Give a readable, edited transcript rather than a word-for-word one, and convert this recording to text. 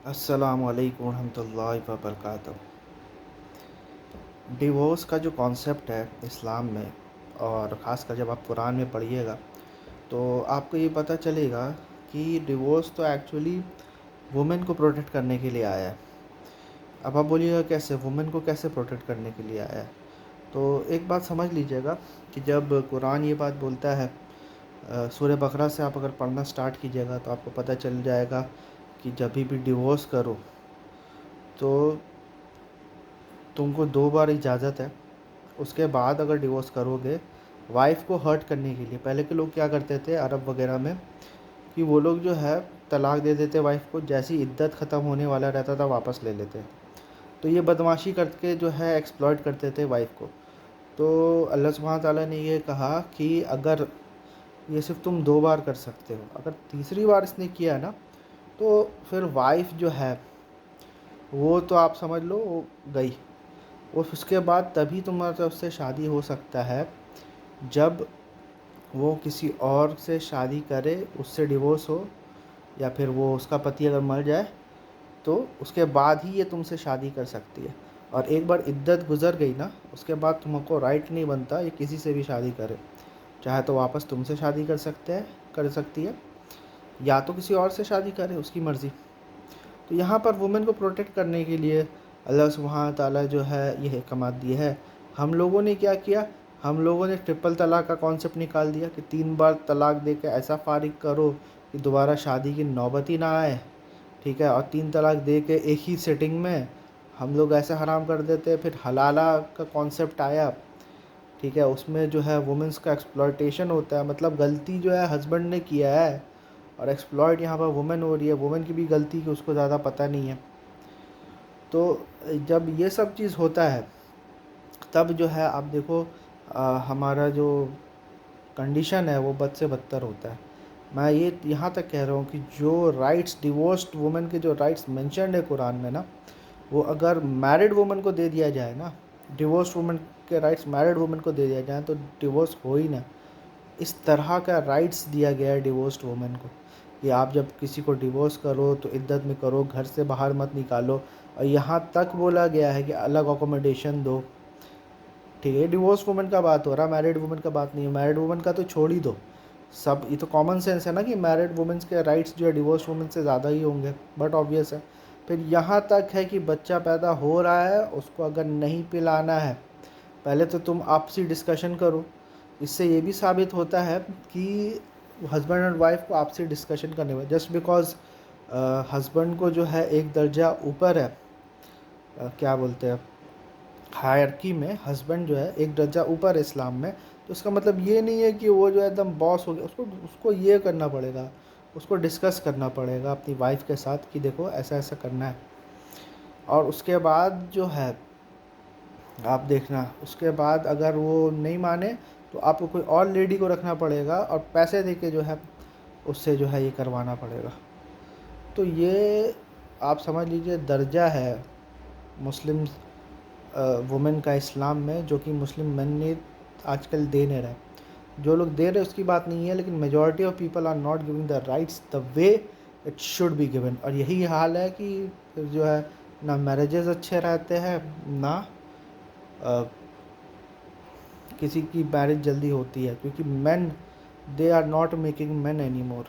अस्सलामु अलैकुम रहमतुल्लाहि व बरकातहू। डिवोर्स का जो कॉन्सेप्ट है इस्लाम में, और ख़ासकर जब आप कुरान में पढ़िएगा तो आपको ये पता चलेगा कि डिवोर्स तो एक्चुअली वुमेन को प्रोटेक्ट करने के लिए आया है। अब आप बोलिएगा कैसे, वुमेन को कैसे प्रोटेक्ट करने के लिए आया है? तो एक बात समझ लीजिएगा कि जब कुरान ये बात बोलता है, सूरह बकरा से आप अगर पढ़ना स्टार्ट कीजिएगा तो आपको पता चल जाएगा कि जब भी डिवोर्स करो तो तुमको 2 बार इजाज़त है। उसके बाद अगर डिवोर्स करोगे वाइफ़ को हर्ट करने के लिए, पहले के लोग क्या करते थे अरब वगैरह में, कि वो लोग जो है तलाक दे देते वाइफ़ को, जैसी इद्दत ख़त्म होने वाला रहता था वापस ले लेते। तो ये बदमाशी करके जो है एक्सप्लॉइट करते थे वाइफ़ को। तो अल्लाह सुब्हानहू ताला ने ये कहा कि अगर ये सिर्फ तुम 2 बार कर सकते हो, अगर तीसरी बार इसने किया ना तो फिर वाइफ़ जो है वो तो आप समझ लो वो गई। और उसके बाद तभी तुम्हारा उससे शादी हो सकता है जब वो किसी और से शादी करे, उससे डिवोर्स हो, या फिर वो उसका पति अगर मर जाए तो उसके बाद ही ये तुमसे शादी कर सकती है। और एक बार इद्दत गुज़र गई ना, उसके बाद तुमको राइट नहीं बनता ये किसी से भी शादी करे। चाहे तो वापस तुमसे शादी कर सकती है, या तो किसी और से शादी करे, उसकी मर्ज़ी। तो यहाँ पर वुमेन को प्रोटेक्ट करने के लिए अल्लाह सुब्हानहू ताला जो है ये अहकामात दिए है। हम लोगों ने क्या किया, हम लोगों ने ट्रिपल तलाक का कॉन्सेप्ट निकाल दिया कि 3 बार तलाक दे के ऐसा फ़ारिग करो कि दोबारा शादी की नौबत ही ना आए, ठीक है। और 3 तलाक दे के एक ही सिटिंग में हम लोग ऐसे हराम कर देते हैं। फिर हलाला का कॉन्सेप्ट आया, ठीक है। उसमें जो है वुमेन्स का एक्सप्लॉयटेशन होता है, मतलब गलती जो है हस्बैंड ने किया है और एक्सप्लॉयट यहाँ पर वुमेन हो रही है। वुमेन की भी गलती कि उसको ज़्यादा पता नहीं है। तो जब ये सब चीज़ होता है तब जो है आप देखो हमारा जो कंडीशन है वो बद से बदतर होता है। मैं ये यहाँ तक कह रहा हूँ कि जो राइट्स डिवोर्स्ड वुमेन के जो राइट्स मेंशन्ड है कुरान में ना, वो अगर मैरिड वुमेन को दे दिया जाए ना, डिवोर्स्ड वुमेन के राइट्स मैरिड वुमेन को दे दिया जाए तो डिवोर्स हो ही ना। इस तरह का राइट्स दिया गया है डिवोर्स्ड वुमेन को कि आप जब किसी को डिवोर्स करो तो इद्दत में करो, घर से बाहर मत निकालो। और यहाँ तक बोला गया है कि अलग अकोमोडेशन दो, ठीक है। डिवोर्स वुमेन का बात हो रहा है, मैरिड वुमेन का बात नहीं है। मैरिड वुमेन का तो छोड़ ही दो, सब ये तो कॉमन सेंस है ना कि मैरिड वुमेन्स के राइट्स जो है डिवोर्स वुमेन से ज़्यादा ही होंगे, बट ऑब्वियस है। फिर यहाँ तक है कि बच्चा पैदा हो रहा है, उसको अगर नहीं पिलाना है, पहले तो तुम आपसी डिस्कशन करो। इससे ये भी साबित होता है कि हस्बैंड एंड वाइफ को आपसी डिस्कशन करने में, जस्ट बिकॉज हस्बैंड को जो है एक दर्जा ऊपर है, क्या बोलते हैं, हायरकी में हस्बैंड जो है एक दर्जा ऊपर है इस्लाम में। तो इसका मतलब ये नहीं है कि वो जो है एकदम बॉस हो गया। उसको उसको ये करना पड़ेगा, उसको डिस्कस करना पड़ेगा अपनी वाइफ के साथ कि देखो ऐसा ऐसा करना है। और उसके बाद जो है आप देखना, उसके बाद अगर वो नहीं माने तो आपको कोई और लेडी को रखना पड़ेगा और पैसे दे के जो है उससे जो है ये करवाना पड़ेगा। तो ये आप समझ लीजिए दर्जा है मुस्लिम वुमेन का इस्लाम में, जो कि मुस्लिम मेन ने आजकल दे नहीं रहे। जो लोग दे रहे उसकी बात नहीं है, लेकिन majority of people are not giving the rights the way it should be given. और यही हाल है कि फिर जो है ना मैरिजेस अच्छे रहते हैं, ना किसी की मैरिज जल्दी होती है, क्योंकि men they are not making men any more.